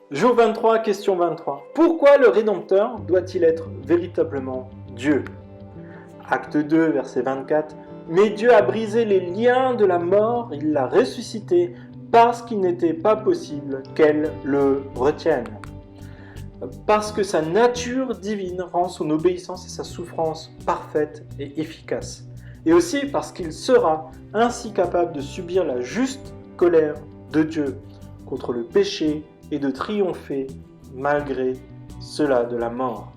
Jour 23, question 23. Pourquoi le Rédempteur doit-il être véritablement Dieu? Acte 2, verset 24. Mais Dieu a brisé les liens de la mort, il l'a ressuscité parce qu'il n'était pas possible qu'elle le retienne. Parce que sa nature divine rend son obéissance et sa souffrance parfaite et efficace. Et aussi parce qu'il sera ainsi capable de subir la juste colère de Dieu contre le péché et de triompher malgré cela de la mort.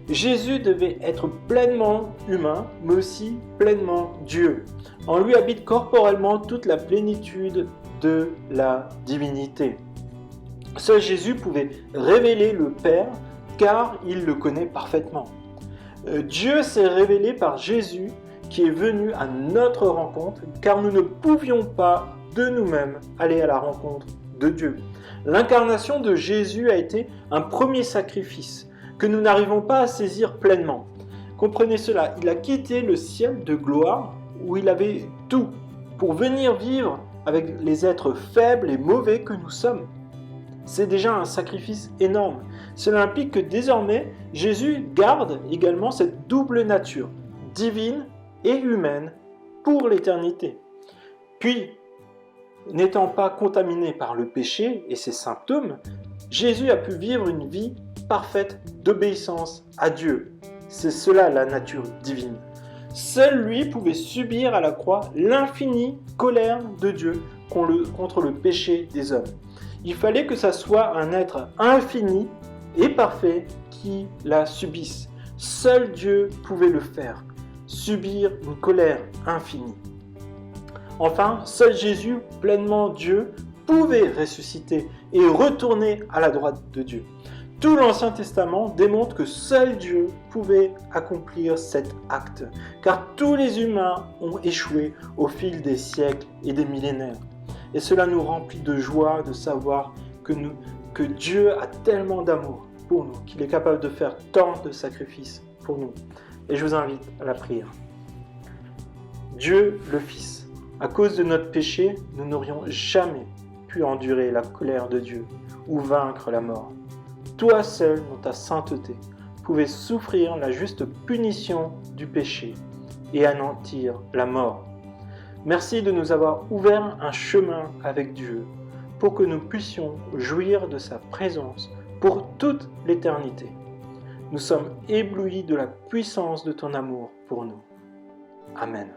Jésus devait être pleinement humain, mais aussi pleinement Dieu. En lui habite corporellement toute la plénitude de la divinité. Seul Jésus pouvait révéler le Père, car il le connaît parfaitement. Dieu s'est révélé par Jésus, qui est venu à notre rencontre, car nous ne pouvions pas de nous-mêmes aller à la rencontre de Dieu. L'incarnation de Jésus a été un premier sacrifice que nous n'arrivons pas à saisir pleinement. Comprenez cela, il a quitté le ciel de gloire où il avait tout pour venir vivre avec les êtres faibles et mauvais que nous sommes. C'est déjà un sacrifice énorme. Cela implique que désormais, Jésus garde également cette double nature, divine et humaine, pour l'éternité. Puis, n'étant pas contaminé par le péché et ses symptômes, Jésus a pu vivre une vie parfaite d'obéissance à Dieu. C'est cela la nature divine. Seul lui pouvait subir à la croix l'infinie colère de Dieu contre le péché des hommes. Il fallait que ça soit un être infini et parfait qui la subisse. Seul Dieu pouvait le faire, subir une colère infinie. Enfin, seul Jésus, pleinement Dieu, pouvait ressusciter et retourner à la droite de Dieu. Tout l'Ancien Testament démontre que seul Dieu pouvait accomplir cet acte, car tous les humains ont échoué au fil des siècles et des millénaires. Et cela nous remplit de joie de savoir que Dieu a tellement d'amour pour nous, qu'il est capable de faire tant de sacrifices pour nous. Et je vous invite à la prière. Dieu le Fils, à cause de notre péché, nous n'aurions jamais pu endurer la colère de Dieu ou vaincre la mort. Toi seul, dans ta sainteté, pouvais souffrir la juste punition du péché et anéantir la mort. Merci de nous avoir ouvert un chemin avec Dieu pour que nous puissions jouir de sa présence pour toute l'éternité. Nous sommes éblouis de la puissance de ton amour pour nous. Amen.